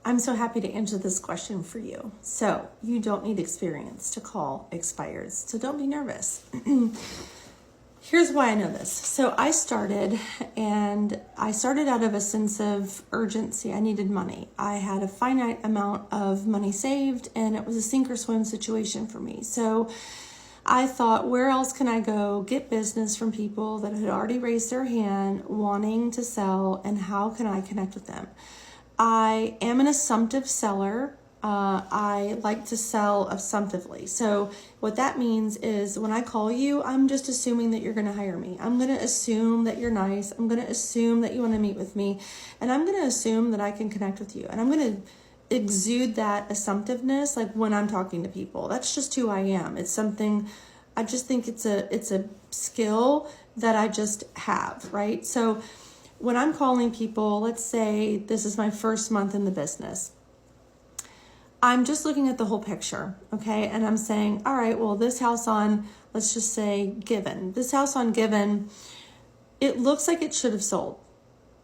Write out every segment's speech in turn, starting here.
I'm so happy to answer this question for you. So you don't need experience to call expireds. So don't be nervous. Here's why I know this. So I started out of a sense of urgency. I needed money. I had a finite amount of money saved, and it was a sink or swim situation for me. So I thought, where else can I go get business from people that had already raised their hand wanting to sell, and how can I connect with them? I am an assumptive seller. I like to sell assumptively. So what that means is when I call you, I'm just assuming that you're going to hire me. I'm going to assume that you're nice. I'm going to assume that you want to meet with me. And I'm going to assume that I can connect with you. And I'm going to exude that assumptiveness like when I'm talking to people. That's just who I am. It's something, I just think it's a skill that I just have, right? So when I'm calling people, let's say this is my first month in the business, I'm just looking at the whole picture, okay? And I'm saying, all right, well, this house on, let's just say Given. This house on Given, it looks like it should have sold.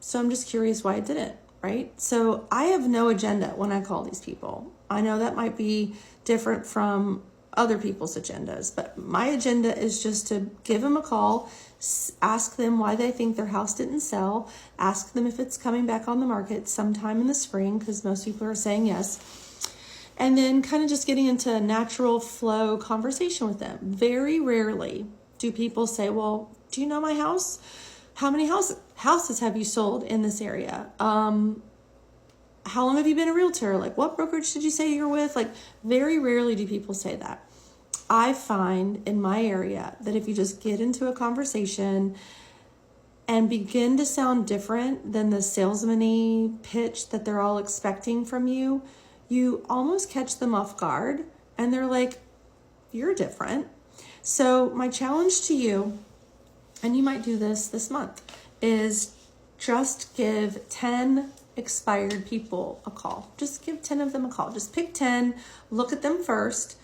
So I'm just curious why it didn't, right? So I have no agenda when I call these people. I know that might be different from other people's agendas, but my agenda is just to give them a call, ask them why they think their house didn't sell, ask them if it's coming back on the market sometime in the spring, because most people are saying yes, and then kind of just getting into a natural flow conversation with them. Very rarely do people say, well, do you know my house? How many houses have you sold in this area? How long have you been a realtor? Like, what brokerage did you say you're with? Like, very rarely do people say that. I find in my area that if you just get into a conversation and begin to sound different than the salesman-y pitch that they're all expecting from you, you almost catch them off guard and they're like, you're different. So my challenge to you, and you might do this month, is just give 10 expired people a call. Just give 10 of them a call. Just pick 10, look at them first,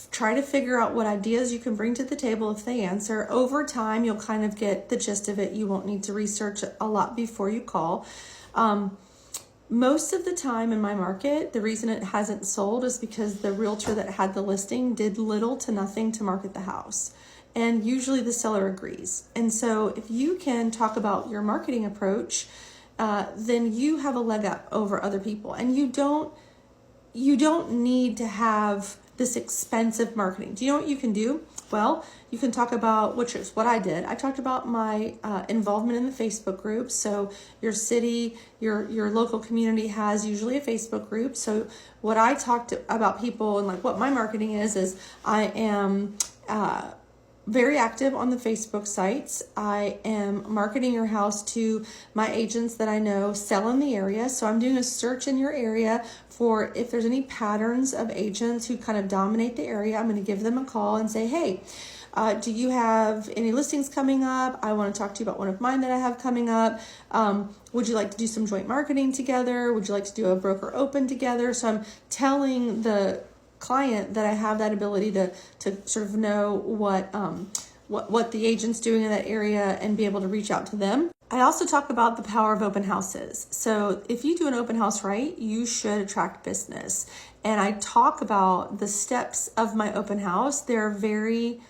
try to figure out what ideas you can bring to the table if they answer. Over time, you'll kind of get the gist of it. You won't need to research a lot before you call. Most of the time in my market, the reason it hasn't sold is because the realtor that had the listing did little to nothing to market the house. And usually the seller agrees. And so if you can talk about your marketing approach, then you have a leg up over other people. And you don't need to have this expensive marketing. Do you know what you can do? Well, you can talk about, which is what I did. I talked about my involvement in the Facebook group. So your city, your local community has usually a Facebook group. So what I talked about people and like what my marketing is I am very active on the Facebook sites. I am marketing your house to my agents that I know sell in the area. So I'm doing a search in your area for if there's any patterns of agents who kind of dominate the area. I'm going to give them a call and say, hey, do you have any listings coming up? I want to talk to you about one of mine that I have coming up. Would you like to do some joint marketing together? Would you like to do a broker open together? So I'm telling the client that I have that ability to sort of know what the agent's doing in that area and be able to reach out to them. I also talk about the power of open houses. So if you do an open house right, you should attract business. And I talk about the steps of my open house. They're very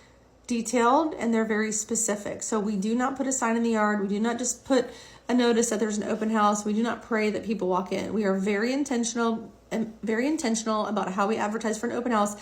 detailed and they're very specific. So we do not put a sign in the yard. We do not just put a notice that there's an open house. We do not pray that people walk in. We are very intentional about how we advertise for an open house.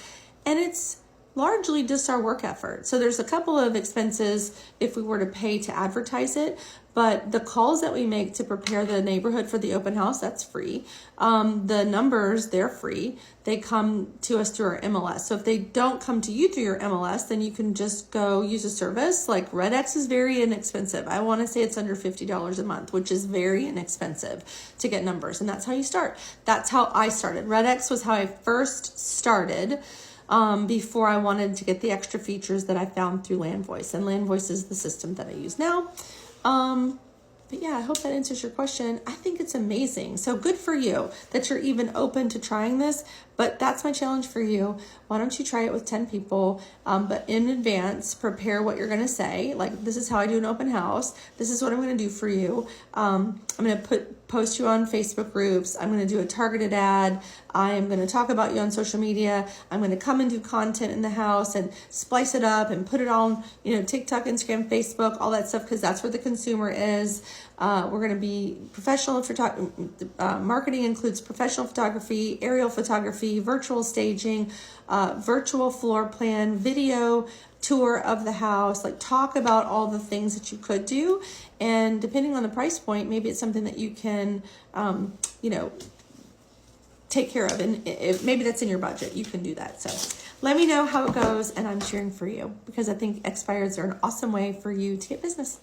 And it's largely just our work effort. So there's a couple of expenses if we were to pay to advertise it, but the calls that we make to prepare the neighborhood for the open house, that's free. The numbers, they're free. They come to us through our MLS. So if they don't come to you through your MLS, then you can just go use a service. Like RedX is very inexpensive. I want to say it's under $50 a month, which is very inexpensive to get numbers. And that's how you start. That's how I started. RedX was how I first started. Before I wanted to get the extra features that I found through LandVoice. And LandVoice is the system that I use now. But yeah, I hope that answers your question. I think it's amazing. So good for you that you're even open to trying this. But that's my challenge for you. Why don't you try it with 10 people, but in advance, prepare what you're going to say. Like, this is how I do an open house. This is what I'm going to do for you. I'm going to post you on Facebook groups. I'm going to do a targeted ad. I am going to talk about you on social media. I'm going to come and do content in the house and splice it up and put it on, TikTok, Instagram, Facebook, all that stuff, because that's where the consumer is. We're going to be professional marketing includes professional photography, aerial photography, virtual staging, virtual floor plan, video tour of the house. Like, talk about all the things that you could do, and depending on the price point, maybe it's something that you can take care of, and if maybe that's in your budget, you can do that. So let me know how it goes, and I'm cheering for you, because I think expireds are an awesome way for you to get business.